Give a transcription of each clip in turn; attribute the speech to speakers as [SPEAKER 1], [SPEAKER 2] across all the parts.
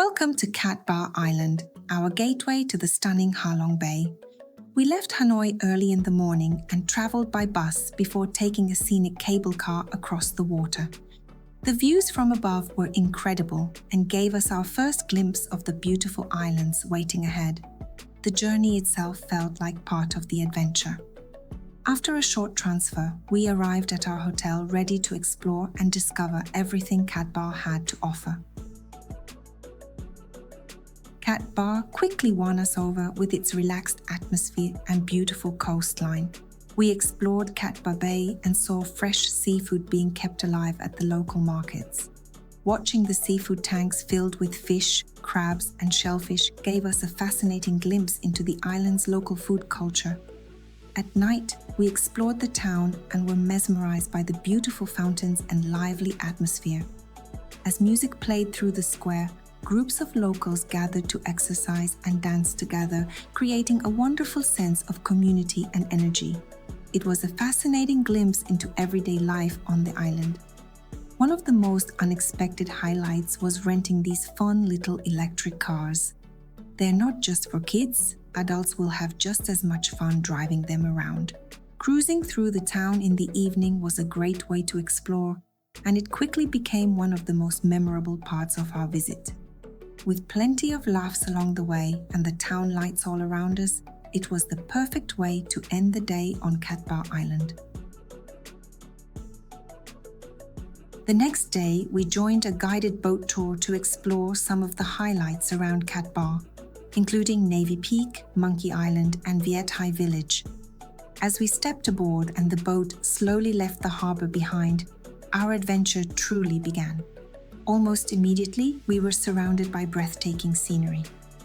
[SPEAKER 1] Welcome to Cat Ba Island, our gateway to the stunning Ha Long Bay. We left Hanoi early in the morning and traveled by bus before taking a scenic cable car across the water. The views from above were incredible and gave us our first glimpse of the beautiful islands waiting ahead. The journey itself felt like part of the adventure. After a short transfer, we arrived at our hotel ready to explore and discover everything Cat Ba had to offer. Cat Ba quickly won us over with its relaxed atmosphere and beautiful coastline. We explored Cat Ba Bay and saw fresh seafood being kept alive at the local markets. Watching the seafood tanks filled with fish, crabs, and shellfish gave us a fascinating glimpse into the island's local food culture. At night, we explored the town and were mesmerized by the beautiful fountains and lively atmosphere. As music played through the square, groups of locals gathered to exercise and dance together, creating a wonderful sense of community and energy. It was a fascinating glimpse into everyday life on the island. One of the most unexpected highlights was renting these fun little electric cars. They're not just for kids, adults will have just as much fun driving them around. Cruising through the town in the evening was a great way to explore, and it quickly became one of the most memorable parts of our visit. With plenty of laughs along the way and the town lights all around us, it was the perfect way to end the day on Cat Ba Island. The next day, we joined a guided boat tour to explore some of the highlights around Cat Ba, including Navy Peak, Monkey Island, and Viet Hai Village. As we stepped aboard and the boat slowly left the harbor behind, our adventure truly began. Almost immediately, we were surrounded by breathtaking scenery.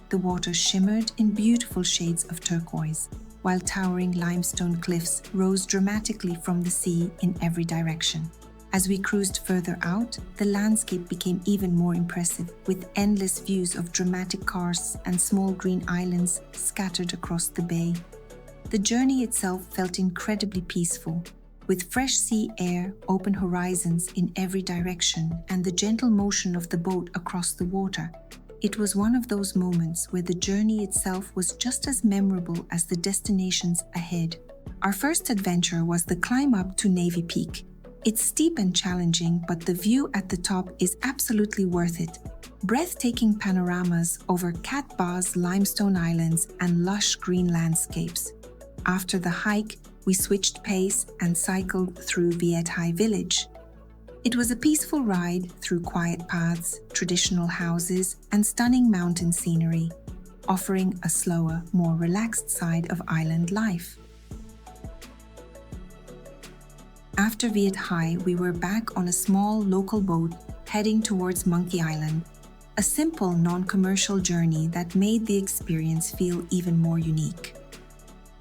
[SPEAKER 1] The water shimmered in beautiful shades of turquoise, while towering limestone cliffs rose dramatically from the sea in every direction. As we cruised further out, the landscape became even more impressive, with endless views of dramatic karsts and small green islands scattered across the bay. The journey itself felt incredibly peaceful, with fresh sea air, open horizons in every direction, and the gentle motion of the boat across the water. It was one of those moments where the journey itself was just as memorable as the destinations ahead. Our first adventure was the climb up to Navy Peak. It's steep and challenging, but the view at the top is absolutely worth it. Breathtaking panoramas over Cat Ba's limestone islands and lush green landscapes. After the hike, we switched pace and cycled through Viet Hai Village. It was a peaceful ride through quiet paths, traditional houses, and stunning mountain scenery, offering a slower, more relaxed side of island life. After Viet Hai, we were back on a small local boat heading towards Monkey Island, a simple, non-commercial journey that made the experience feel even more unique.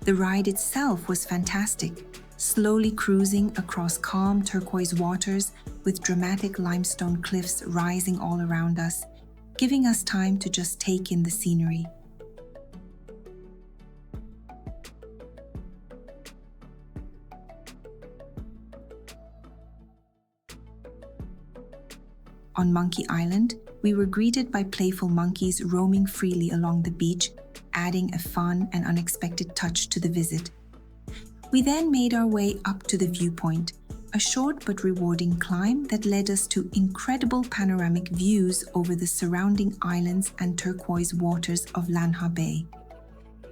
[SPEAKER 1] The ride itself was fantastic, slowly cruising across calm turquoise waters with dramatic limestone cliffs rising all around us, giving us time to just take in the scenery. On Monkey Island, we were greeted by playful monkeys roaming freely along the beach, adding a fun and unexpected touch to the visit. We then made our way up to the viewpoint, a short but rewarding climb that led us to incredible panoramic views over the surrounding islands and turquoise waters of Lan Ha Bay.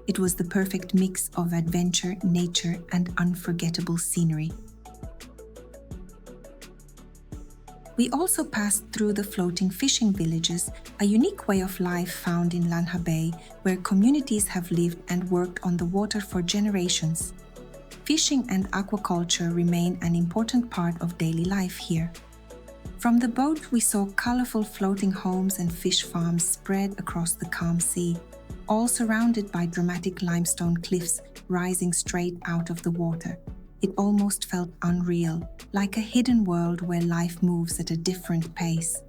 [SPEAKER 1] It was the perfect mix of adventure, nature, and unforgettable scenery. We also passed through the floating fishing villages, a unique way of life found in Lan Ha Bay, where communities have lived and worked on the water for generations. Fishing and aquaculture remain an important part of daily life here. From the boat, we saw colorful floating homes and fish farms spread across the calm sea, all surrounded by dramatic limestone cliffs rising straight out of the water. It almost felt unreal, like a hidden world where life moves at a different pace.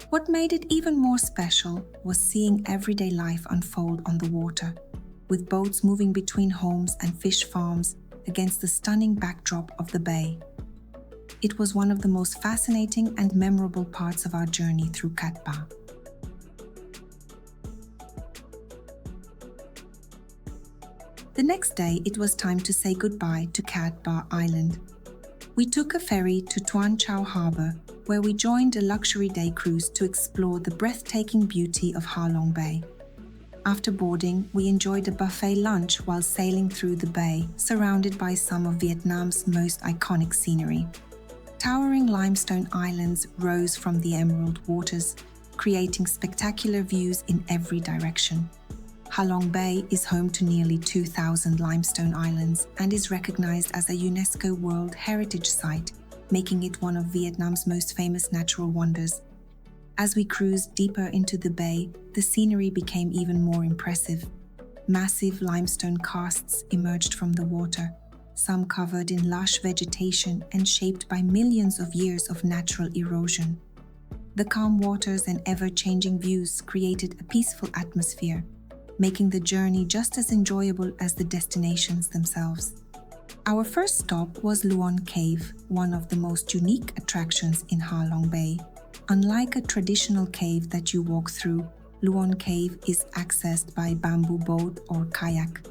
[SPEAKER 1] What made it even more special was seeing everyday life unfold on the water, with boats moving between homes and fish farms against the stunning backdrop of the bay. It was one of the most fascinating and memorable parts of our journey through Cat Ba. The next day, it was time to say goodbye to Cat Ba Island. We took a ferry to Tuan Chau Harbour, where we joined a luxury day cruise to explore the breathtaking beauty of Ha Long Bay. After boarding, we enjoyed a buffet lunch while sailing through the bay, surrounded by some of Vietnam's most iconic scenery. Towering limestone islands rose from the emerald waters, creating spectacular views in every direction. Ha Long Bay is home to nearly 2,000 limestone islands and is recognized as a UNESCO World Heritage Site, making it one of Vietnam's most famous natural wonders. As we cruised deeper into the bay, the scenery became even more impressive. Massive limestone casts emerged from the water, some covered in lush vegetation and shaped by millions of years of natural erosion. The calm waters and ever-changing views created a peaceful atmosphere, making the journey just as enjoyable as the destinations themselves. Our first stop was Luon Cave, one of the most unique attractions in Ha Long Bay. Unlike a traditional cave that you walk through, Luon Cave is accessed by bamboo boat or kayak,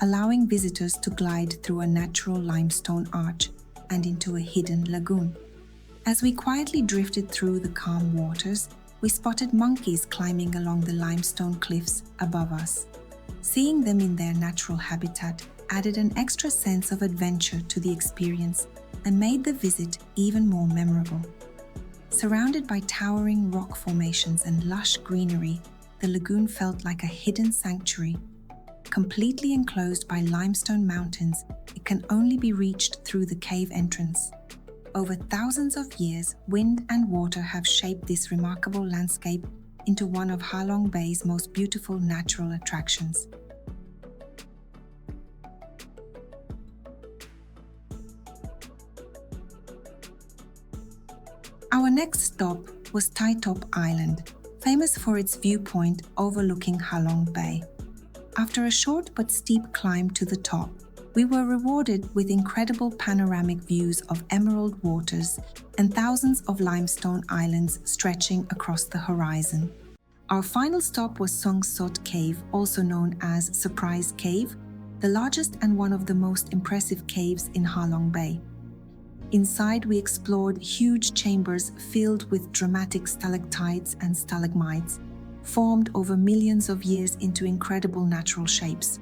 [SPEAKER 1] allowing visitors to glide through a natural limestone arch and into a hidden lagoon. As we quietly drifted through the calm waters, we spotted monkeys climbing along the limestone cliffs above us. Seeing them in their natural habitat added an extra sense of adventure to the experience and made the visit even more memorable. Surrounded by towering rock formations and lush greenery, the lagoon felt like a hidden sanctuary. Completely enclosed by limestone mountains, it can only be reached through the cave entrance. Over thousands of years, wind and water have shaped this remarkable landscape into one of Ha Long Bay's most beautiful natural attractions. Our next stop was Tai Top Island, famous for its viewpoint overlooking Ha Long Bay. After a short but steep climb to the top, we were rewarded with incredible panoramic views of emerald waters and thousands of limestone islands stretching across the horizon. Our final stop was Song Sot Cave, also known as Surprise Cave, the largest and one of the most impressive caves in Ha Long Bay. Inside, we explored huge chambers filled with dramatic stalactites and stalagmites, formed over millions of years into incredible natural shapes.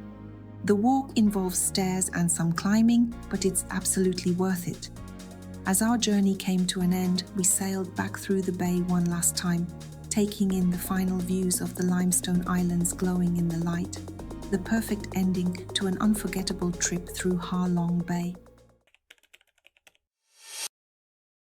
[SPEAKER 1] The walk involves stairs and some climbing, but it's absolutely worth it. As our journey came to an end, we sailed back through the bay one last time, taking in the final views of the limestone islands glowing in the light, the perfect ending to an unforgettable trip through Ha Long Bay.